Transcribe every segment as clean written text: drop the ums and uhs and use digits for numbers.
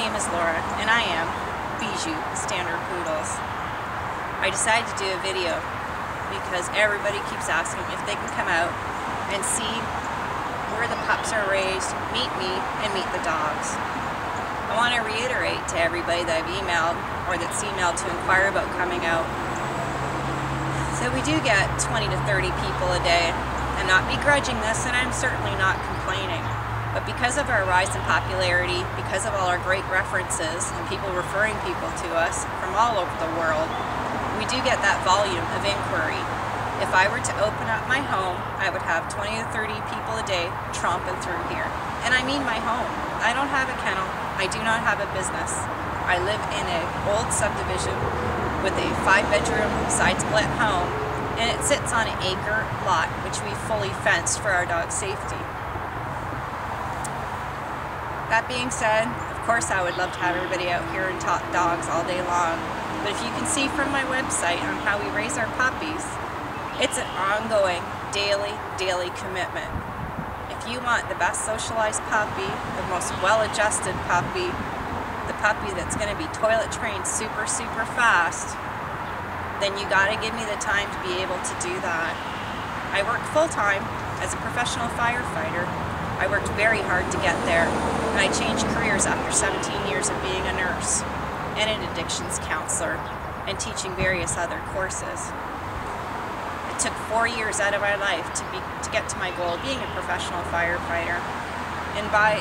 name is Laura, and I am Bijou, Standard Poodles. I decided to do a video because everybody keeps asking if they can come out and see where the pups are raised, meet me, and meet the dogs. I want to reiterate to everybody that I've emailed or that's emailed to inquire about coming out. So we do get 20 to 30 people a day. I'm not begrudging this, and I'm certainly not complaining. But because of our rise in popularity, because of all our great references and people referring people to us from all over the world, we do get that volume of inquiry. If I were to open up my home, I would have 20 to 30 people a day tromping through here. And I mean my home. I don't have a kennel. I do not have a business. I live in an old subdivision with a 5-bedroom side split home, and it sits on an acre lot which we fully fenced for our dog safety. That being said, of course I would love to have everybody out here and talk dogs all day long, but if you can see from my website on how we raise our puppies, it's an ongoing, daily commitment. If you want the best socialized puppy, the most well-adjusted puppy, the puppy that's going to be toilet trained super fast, then you got to give me the time to be able to do that. I work full-time as a professional firefighter. I worked very hard to get there, and I changed careers after 17 years of being a nurse and an addictions counselor and teaching various other courses. It took 4 years out of my life to get to my goal of being a professional firefighter, and by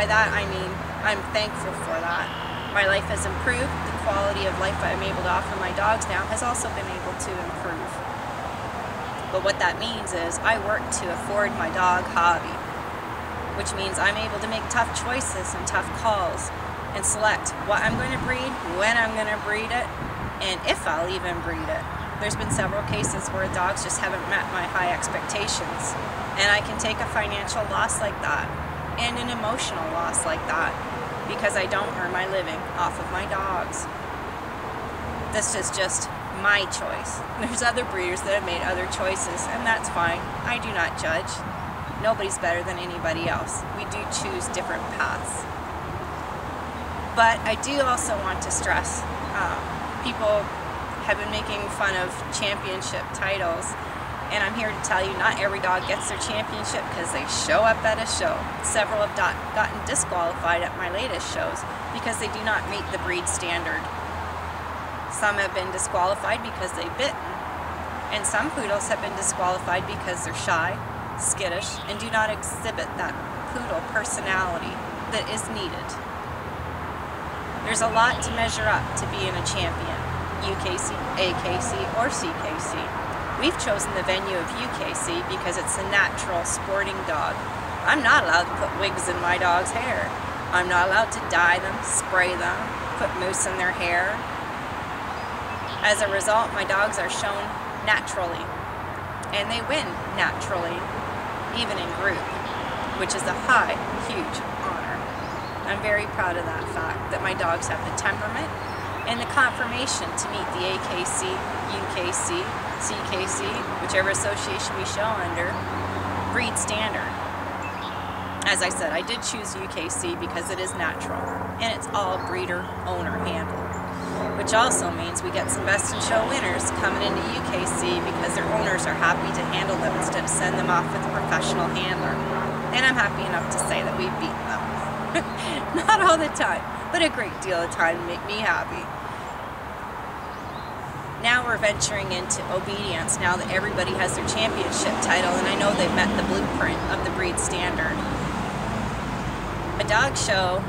that I mean I'm thankful for that. My life has improved. The quality of life I'm able to offer my dogs now has also been able to improve. But what that means is I work to afford my dog hobby, which means I'm able to make tough choices and tough calls and select what I'm going to breed, when I'm going to breed it, and if I'll even breed it. There's been several cases where dogs just haven't met my high expectations, and I can take a financial loss like that and an emotional loss like that because I don't earn my living off of my dogs. This is just my choice. There's other breeders that have made other choices, and that's fine. I do not judge. Nobody's better than anybody else. We do choose different paths. But I do also want to stress, people have been making fun of championship titles, and I'm here to tell you not every dog gets their championship because they show up at a show. Several have gotten disqualified at my latest shows because they do not meet the breed standard. Some have been disqualified because they've bitten, and some poodles have been disqualified because they're shy, skittish, and do not exhibit that poodle personality that is needed. There's a lot to measure up to being a champion, UKC, AKC, or CKC. We've chosen the venue of UKC because it's a natural sporting dog. I'm not allowed to put wigs in my dog's hair. I'm not allowed to dye them, spray them, put mousse in their hair. As a result, my dogs are shown naturally, and they win naturally, even in group, which is a huge honor. I'm very proud of that fact, that my dogs have the temperament and the conformation to meet the AKC, UKC, CKC, whichever association we show under, breed standard. As I said, I did choose UKC because it is natural, and it's all breeder-owner handled, which also means we get some best in show winners coming into UKC because their owners are happy to handle them instead of send them off with a professional handler. And I'm happy enough to say that we've beaten them. Not all the time, but a great deal of time to make me happy. Now we're venturing into obedience now that everybody has their championship title, and I know they've met the blueprint of the breed standard. A dog show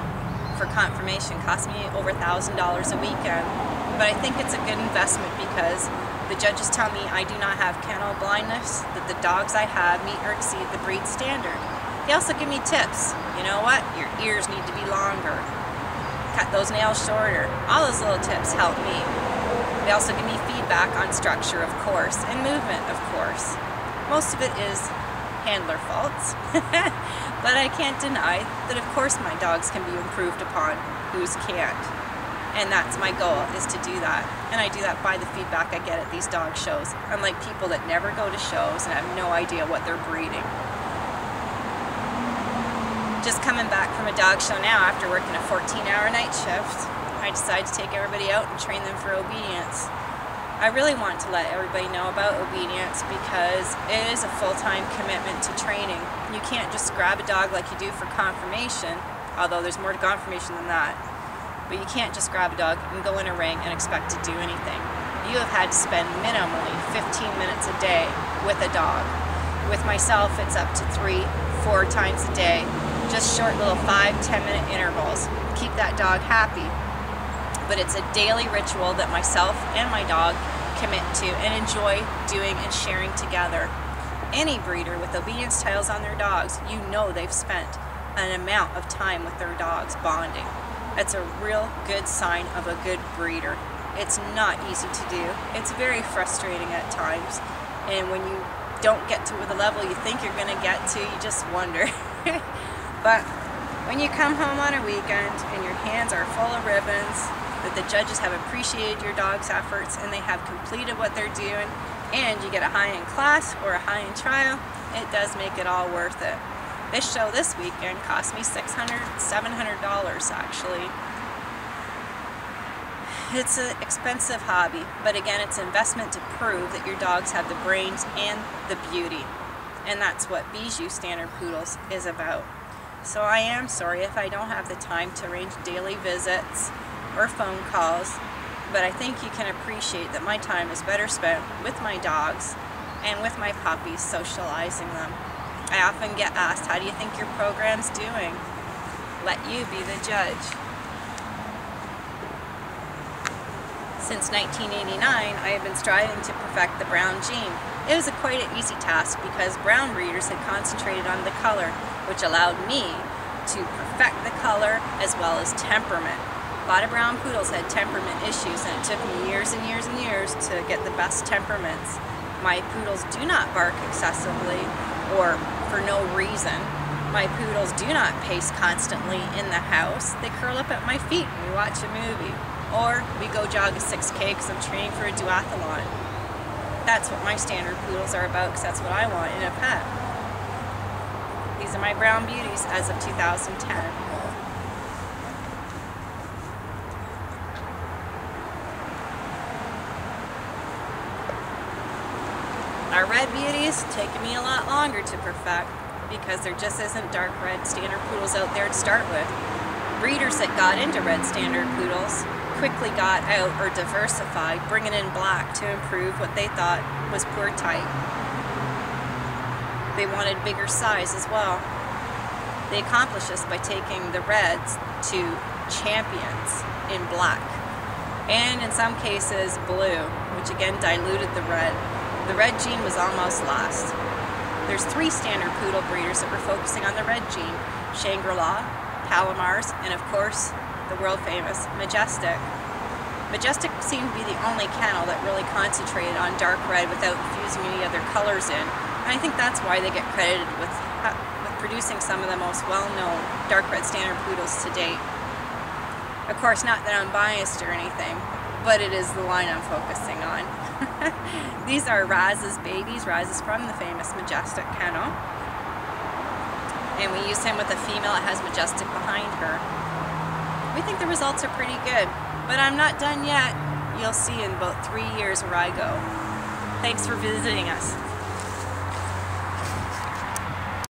for confirmation cost me over $1,000 a weekend, but I think it's a good investment because the judges tell me I do not have kennel blindness, that the dogs I have meet or exceed the breed standard. They also give me tips. You know what? Your ears need to be longer. Cut those nails shorter. All those little tips help me. They also give me feedback on structure, of course, and movement, of course. Most of it is handler faults, but I can't deny that of course my dogs can be improved upon, whose can't. And that's my goal, is to do that. And I do that by the feedback I get at these dog shows, unlike people that never go to shows and have no idea what they're breeding. Just coming back from a dog show now after working a 14-hour night shift, I decided to take everybody out and train them for obedience. I really want to let everybody know about obedience because it is a full-time commitment to training. You can't just grab a dog like you do for conformation, although there's more to conformation than that. But you can't just grab a dog and go in a ring and expect to do anything. You have had to spend minimally 15 minutes a day with a dog. With myself, it's up to 3-4 times a day. Just short little 5-10 minute intervals. Keep that dog happy. But it's a daily ritual that myself and my dog commit to and enjoy doing and sharing together. Any breeder with obedience titles on their dogs, you know they've spent an amount of time with their dogs bonding. That's a real good sign of a good breeder. It's not easy to do. It's very frustrating at times. And when you don't get to the level you think you're going to get to, you just wonder. But when you come home on a weekend and your hands are full of ribbons, that the judges have appreciated your dog's efforts and they have completed what they're doing, and you get a high in class or a high in trial, it does make it all worth it. This show this weekend cost me $600, $700 actually. It's an expensive hobby, but again, it's an investment to prove that your dogs have the brains and the beauty. And that's what Bijou Standard Poodles is about. So I am sorry if I don't have the time to arrange daily visits or phone calls, but I think you can appreciate that my time is better spent with my dogs and with my puppies, socializing them. I often get asked, how do you think your program's doing? Let you be the judge. Since 1989, I have been striving to perfect the brown gene. It was quite an easy task because brown breeders had concentrated on the color, which allowed me to perfect the color as well as temperament. A lot of brown poodles had temperament issues, and it took me years and years and years to get the best temperaments. My poodles do not bark excessively or for no reason. My poodles do not pace constantly in the house. They curl up at my feet when we watch a movie. Or we go jog a 6K because I'm training for a duathlon. That's what my standard poodles are about, because that's what I want in a pet. These are my brown beauties as of 2010. Our red beauties taking me a lot longer to perfect because there just isn't dark red standard poodles out there to start with. Breeders that got into red standard poodles quickly got out or diversified, bringing in black to improve what they thought was poor type. They wanted bigger size as well. They accomplished this by taking the reds to champions in black, and in some cases blue, which again diluted the red. The red gene was almost lost. There's 3 standard poodle breeders that were focusing on the red gene: Shangri-La, Palomar's, and of course the world famous Majestic. Majestic seemed to be the only kennel that really concentrated on dark red without infusing any other colors in. And I think that's why they get credited with producing some of the most well-known dark red standard poodles to date. Of course, not that I'm biased or anything, but it is the line I'm focusing on. These are Raz's babies. Raz is from the famous Majestic kennel. And we use him with a female that has Majestic behind her. We think the results are pretty good, but I'm not done yet. You'll see in about 3 years where I go. Thanks for visiting us.